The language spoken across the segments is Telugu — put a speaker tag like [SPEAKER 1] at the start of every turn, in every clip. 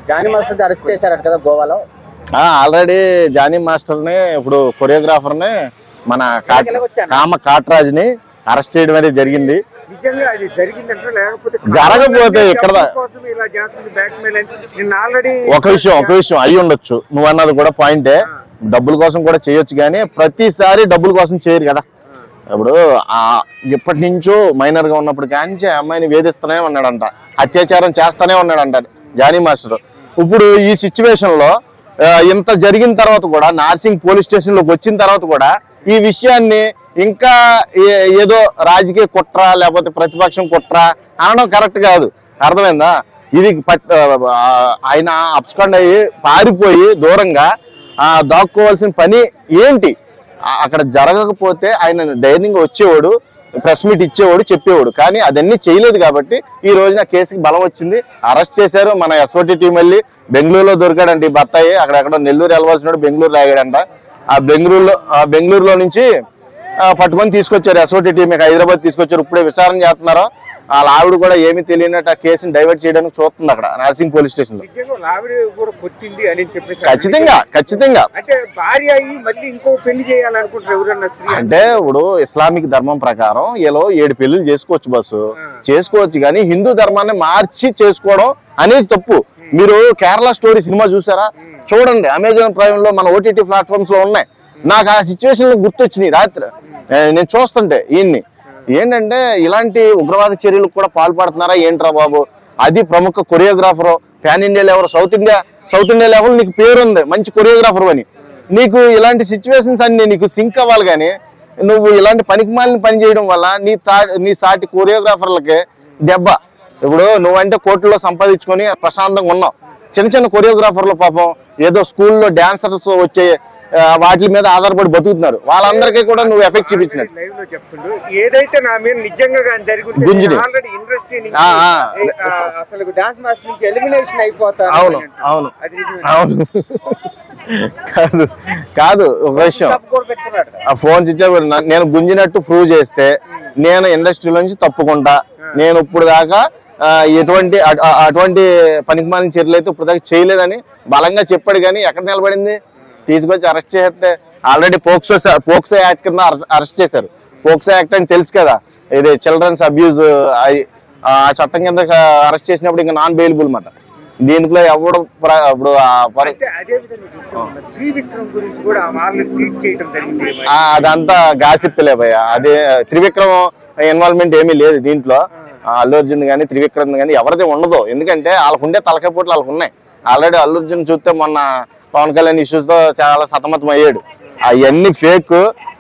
[SPEAKER 1] జానీ మాస్టర్ అరెస్ట్ చేశారట కదా గోవాలో.
[SPEAKER 2] ఆల్రెడీ జానీ మాస్టర్ ని ఇప్పుడు కొరియోగ్రాఫర్ ని మన కాట్రాజ్ ని అరెస్ట్ చేయడం అనేది జరిగింది. జరగకపోతే ఇక్కడ ఒక విషయం అయి ఉండొచ్చు, నువ్వు అన్నది కూడా పాయింటే. డబ్బుల కోసం కూడా చేయొచ్చు కానీ ప్రతిసారి డబ్బుల కోసం చేయరు కదా. ఇప్పుడు ఎప్పటి నుంచో మైనర్ గా ఉన్నప్పుడు కానీ అమ్మాయిని వేధిస్తూనే ఉన్నాడంట, అత్యాచారం చేస్తానే ఉన్నాడంట జానీ మాస్టర్. ఇప్పుడు ఈ సిచ్యువేషన్ లో ఇంత జరిగిన తర్వాత కూడా నార్సింగ్ పోలీస్ స్టేషన్ లోకి వచ్చిన తర్వాత కూడా ఈ విషయాన్ని ఇంకా ఏదో రాజకీయ కుట్ర లేకపోతే ప్రతిపక్షం కుట్ర అనడం కరెక్ట్ కాదు. అర్థమైందా? ఇది ఆయన అబ్స్కాండ్ అయ్యి పారిపోయి దూరంగా దాక్కోవాల్సిన పని ఏంటి? అక్కడ జరగకపోతే ఆయన ధైర్యంగా వచ్చేవాడు, ప్రెస్ మీట్ ఇచ్చేవాడు, చెప్పేవాడు. కానీ అదన్నీ చేయలేదు కాబట్టి ఈ రోజున కేసుకి బలం వచ్చింది, అరెస్ట్ చేశారు. మన ఎస్ఓటీ టీం వెళ్ళి బెంగళూరులో దొరికాడంట ఈ బత్తాయి. అక్కడెక్కడ నెల్లూరు వెళ్ళవలసినాడు, బెంగళూరు లాగాడంట. ఆ బెంగళూరులో నుంచి పట్టుకొని తీసుకొచ్చారు ఎస్ఓటీ టీం, హైదరాబాద్ తీసుకొచ్చారు. ఇప్పుడే విచారణ చేస్తున్నారు. వాళ్ళ ఆవిడ కూడా ఏమీ తెలియనట్టు ఆ కేసుని డైవర్ట్ చేయడానికి చూస్తుంది అక్కడ నార్సింగ్ పోలీస్ స్టేషన్ లో. ఖచ్చితంగా అంటే ఇప్పుడు ఇస్లామిక్ ధర్మం ప్రకారం ఇలా 7 పెళ్లిళ్ళు చేసుకోవచ్చు కానీ హిందూ ధర్మాన్ని మార్చి చేసుకోవడం అనేది తప్పు. మీరు కేరళ స్టోరీ సినిమా చూసారా? చూడండి, అమెజాన్ ప్రైమ్ లో మన ఓటీటీ ప్లాట్ఫామ్స్ లో ఉన్నాయి. నాకు ఆ సిచ్యువేషన్ లో గుర్తొచ్చినాయి రాత్రి నేను చూస్తుంటే. ఏంటంటే ఇలాంటి ఉగ్రవాద చర్యలకు కూడా పాల్పడుతున్నారా ఏంట్రా బాబు? అది ప్రముఖ choreographer, pan India level, south India level నీకు పేరుంది, మంచి కొరియోగ్రాఫర్ అని. నీకు ఇలాంటి సిచ్యువేషన్స్ అన్ని నీకు సింక్ అవ్వాలి కానీ నువ్వు ఇలాంటి పనికిమాలిన పని చేయడం వల్ల నీ సాటి కొరియోగ్రాఫర్లకి దెబ్బ. ఇప్పుడు నువ్వంటే కోట్లలో సంపాదించుకొని ప్రశాంతంగా ఉన్నావు. చిన్న కొరియోగ్రాఫర్లు పాపం ఏదో స్కూల్లో డాన్సర్స్ వచ్చే వాటి మీద ఆధారపడి బతుకుతున్నారు. వాళ్ళందరికీ కూడా నువ్వు ఎఫెక్ట్ చూపించినట్టు. కాదు ఒక విషయం, ఆ ఫోన్స్ ఇచ్చే నేను గుంజినట్టు ప్రూవ్ చేస్తే నేను ఇండస్ట్రీ నుంచి తప్పుకుంటా. నేను ఇప్పుడు దాకా అటువంటి పనికిమాలిన చర్యలు అయితే ఇప్పుడు దాకా చేయలేదని బలంగా చెప్పాడు. కానీ ఎక్కడ నిలబడింది? తీసుకొచ్చి అరెస్ట్ చేస్తే ఆల్రెడీ పోక్సో యాక్ట్ కింద అరెస్ట్ చేశారు. పోక్సో యాక్ట్ అని తెలుసు కదా, ఇది చిల్డ్రన్స్ అబ్యూజ్ ఆ చట్టం కింద అరెస్ట్ చేసినప్పుడు ఇంకా నాన్ బెయిలబుల్ అన్నమాట. దీంట్లో ఎవడు ఇప్పుడు అదంతా గాసిప్లే భయ్య. అదే త్రివిక్రమ్ ఇన్వాల్వ్మెంట్ ఏమీ లేదు దీంట్లో. అల్లు అర్జున్ కానీ త్రివిక్రమ్ కానీ ఎవరిది ఉండదు. ఎందుకంటే వాళ్ళకుండే తలకాయ పోట్లు వాళ్ళకు ఉన్నాయి. ఆల్రెడీ అల్లు అర్జున్ చూస్తే మొన్న పవన్ కళ్యాణ్ ఇష్యూస్ తో చాలా సతమతం అయ్యాడు. అవన్నీ ఫేక్.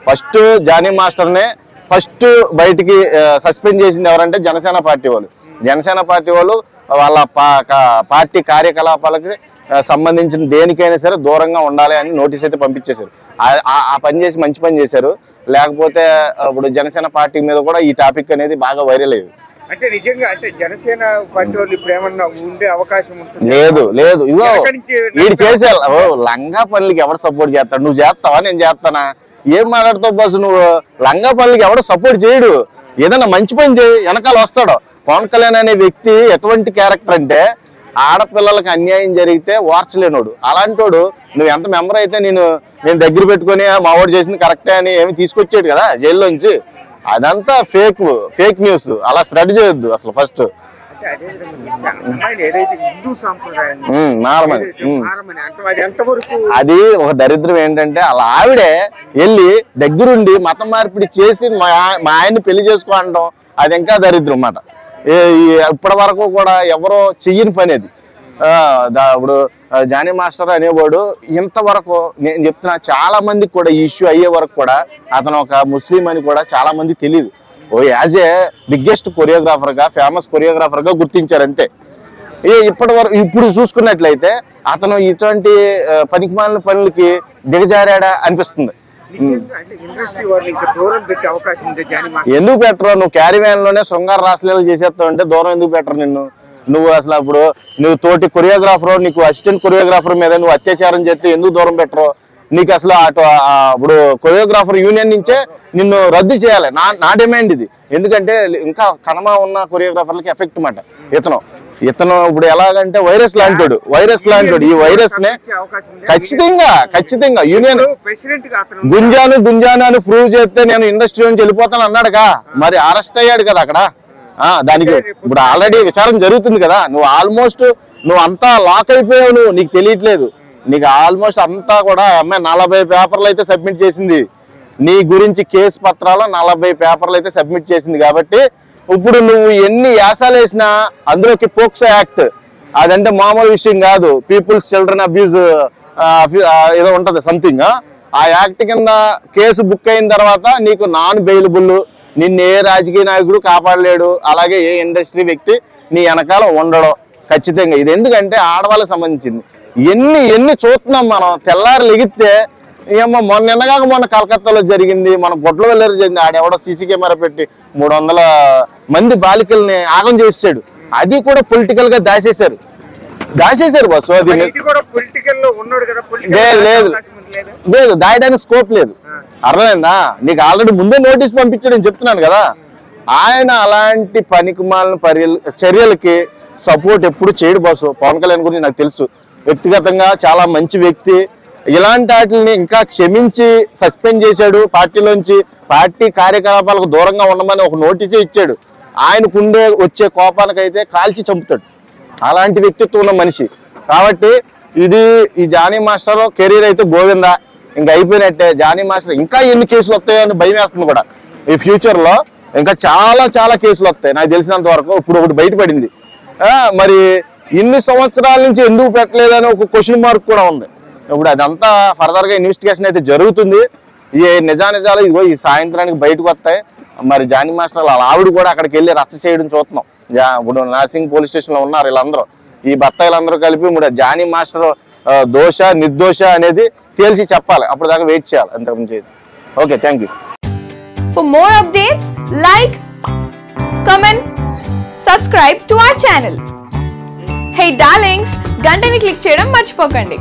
[SPEAKER 2] ఫస్ట్ జానీ మాస్టర్ నే ఫస్ట్ బయటికి సస్పెండ్ చేసింది ఎవరంటే జనసేన పార్టీ వాళ్ళు. జనసేన పార్టీ వాళ్ళు వాళ్ళ పార్టీ కార్యకలాపాలకు సంబంధించిన దేనికైనా సరే దూరంగా ఉండాలి అని నోటీస్ అయితే పంపించేశారు. ఆ పని చేసి మంచి పని చేశారు. లేకపోతే ఇప్పుడు జనసేన పార్టీ మీద కూడా ఈ టాపిక్ అనేది బాగా వైరల్ అయ్యేది.
[SPEAKER 3] అంటే నిజంగా అంటే జనసేన పార్టీ వాళ్ళు ఇప్పుడు ఏమన్నా ఉండే అవకాశం ఉంటుంది?
[SPEAKER 2] లేదు ఇగో వీడు చేసే లంగా పనులకి ఎవరు సపోర్ట్ చేస్తాడు? నువ్వు చేస్తావా? నేను చేస్తానా? ఏం మాట్లాడుతావు బాసు? నువ్వు లంగా పనులకి ఎవడు సపోర్ట్ చేయడు. ఏదైనా మంచి పని చేయి, వెనకాల వస్తాడు. పవన్ కళ్యాణ్ అనే వ్యక్తి ఎటువంటి క్యారెక్టర్ అంటే ఆడపిల్లలకి అన్యాయం జరిగితే ఓర్చలేనోడు. అలాంటోడు నువ్వు ఎంత మెంబర్ అయితే నేను దగ్గర పెట్టుకుని మా ఓటు చేసింది కరెక్టే అని ఏమి తీసుకొచ్చాడు కదా జైల్లోంచి. అదంతా ఫేక్ న్యూస్. అలా స్ప్రెడ్ చేయొద్దు అసలు. ఫస్ట్ అది ఒక దరిద్రం ఏంటంటే అలా ఆవిడే వెళ్ళి దగ్గరుండి మతం మార్పిడి చేసి మా ఆయన్ని పెళ్లి చేసుకో అనడం అది ఇంకా దరిద్రం అన్నమాట. ఇప్పటి వరకు కూడా ఎవరో చెయ్యని పని అది. ఇప్పుడు జానీ మాస్టర్ అనేవాడు ఇంతవరకు నేను చెప్తున్నా చాలా మందికి కూడా ఈ ఇష్యూ అయ్యే వరకు కూడా అతను ఒక ముస్లిం అని కూడా చాలా మంది తెలియదు. యాజ్ ఏ బిగ్గెస్ట్ కొరియోగ్రాఫర్ గా, ఫేమస్ కొరియోగ్రాఫర్ గా గుర్తించారు అంతే. ఇప్పటి వరకు ఇప్పుడు చూసుకున్నట్లయితే అతను ఇటువంటి పనికిమాలిన పనులకి దిగజారాడా అనిపిస్తుంది. ఎందుకు పెట్టరు? నువ్వు క్యారీవ్యాన్ లోనే శృంగార రాసలీలు చేసేస్తావు అంటే దూరం ఎందుకు పెట్టరు నిన్ను? నువ్వు అసలు అప్పుడు నువ్వు తోటి కొరియోగ్రాఫర్, నీకు అసిస్టెంట్ కొరియోగ్రాఫర్ మీద నువ్వు అత్యాచారం చేస్తే ఎందుకు దూరం పెట్టరు? నీకు అసలు ఇప్పుడు కొరియోగ్రాఫర్ యూనియన్ నుంచే నిన్ను రద్దు చేయాలి. నా డిమాండ్ ఇది. ఎందుకంటే ఇంకా కనమా ఉన్న కొరియోగ్రాఫర్లకి ఎఫెక్ట్ అన్నమాట. ఇతను ఇతను ఇప్పుడు ఎలాగంటే వైరస్ లాంటి ఈ వైరస్ నే ఖచ్చితంగా యూనియన్ గుంజాను అని ప్రూవ్ చేస్తే నేను ఇండస్ట్రీ నుంచి వెళ్ళిపోతాను అన్నాడుగా, మరి అరెస్ట్ అయ్యాడు కదా అక్కడ. దానికి ఇప్పుడు ఆల్రెడీ విచారణ జరుగుతుంది కదా. నువ్వు ఆల్మోస్ట్ నువ్వు అంతా లాక్ అయిపోయావు, నీకు తెలియట్లేదు. నీకు ఆల్మోస్ట్ అంతా కూడా అమ్మాయి 40 పేపర్లు అయితే సబ్మిట్ చేసింది నీ గురించి, కేసు పత్రాలు 40 పేపర్లు అయితే సబ్మిట్ చేసింది. కాబట్టి ఇప్పుడు నువ్వు ఎన్ని యాసాలు వేసినా అందులోకి పోక్సో యాక్ట్, అదంటే మామూలు విషయం కాదు. పీపుల్స్ చిల్డ్రన్ అబ్యూజ్ ఏదో ఉంటది సంథింగ్, ఆ యాక్ట్ కింద కేసు బుక్ అయిన తర్వాత నీకు నాన్ బెయిలబుల్, నిన్ను ఏ రాజకీయ నాయకుడు కాపాడలేడు, అలాగే ఏ ఇండస్ట్రీ వ్యక్తి నీ వెనకాల ఉండడం ఖచ్చితంగా. ఇది ఎందుకంటే ఆడవాళ్ళకి సంబంధించింది. ఎన్ని చూస్తున్నాం మనం. తెల్లారు లెగిస్తే ఏమో మొన్న కలకత్తాలో జరిగింది, మన గొడ్ల వెళ్ళారు జరిగింది. ఆడెవడో సీసీ కెమెరా పెట్టి 300 మంది బాలికల్ని ఆగం చేసాడు. అది కూడా పొలిటికల్ గా దాచేశారు బస్సు. అది లేదు, దాయడానికి స్కోప్ లేదు. అర్థమైందా? నీకు ఆల్రెడీ ముందే నోటీస్ పంపించాడని చెప్తున్నాను కదా. ఆయన అలాంటి పనికిమాలిన చర్యలకి సపోర్ట్ ఎప్పుడు చేయడు బస్సు. పవన్ కళ్యాణ్ గురించి నాకు తెలుసు వ్యక్తిగతంగా, చాలా మంచి వ్యక్తి. ఇలాంటి వాటిని ఇంకా క్షమించి సస్పెండ్ చేశాడు పార్టీలోంచి. పార్టీ కార్యకలాపాలకు దూరంగా ఉండమని ఒక నోటీసే ఇచ్చాడు. ఆయనకుండే వచ్చే కోపానికైతే కాల్చి చంపుతాడు. అలాంటి వ్యక్తిత్వం ఉన్న మనిషి. కాబట్టి ఈ జానీ మాస్టర్ కెరీర్ అయితే గోవిందా, ఇంకా అయిపోయినట్టే. జానీ మాస్టర్ ఇంకా ఎన్ని కేసులు వస్తాయని భయం వేస్తుంది కూడా. ఈ ఫ్యూచర్ లో ఇంకా చాలా కేసులు వస్తాయి నాకు తెలిసినంత వరకు. ఇప్పుడు ఒకటి బయటపడింది, మరి ఇన్ని సంవత్సరాల నుంచి ఎందుకు పెట్టలేదని ఒక క్వశ్చన్ మార్క్ కూడా ఉంది. ఇప్పుడు అదంతా ఫర్దర్ గా ఇన్వెస్టిగేషన్ అయితే జరుగుతుంది. ఈ నిజాలు ఇదిగో ఈ సాయంత్రానికి బయటకు వస్తాయి. మరి జానీ మాస్టర్ వాళ్ళ ఆవిడ కూడా అక్కడికి వెళ్ళి రచ్చ చేయడం చూస్తున్నాం. ఇప్పుడు నర్సింగ్ పోలీస్ స్టేషన్ లో ఉన్నారు వీళ్ళందరూ, ఈ బత్తాయిలందరూ కలిపి ఇప్పుడు జానీ మాస్టర్ దోష నిర్దోష అనేది తేల్చి చెప్పాలి. అప్పుడు దాకా వెయిట్ చేయాలి, అంతకుమించి. Okay, thank you.
[SPEAKER 4] For more updates, like, comment, subscribe to our channel. Hey darlings, గంటని click చేయడం మర్చిపోకండి.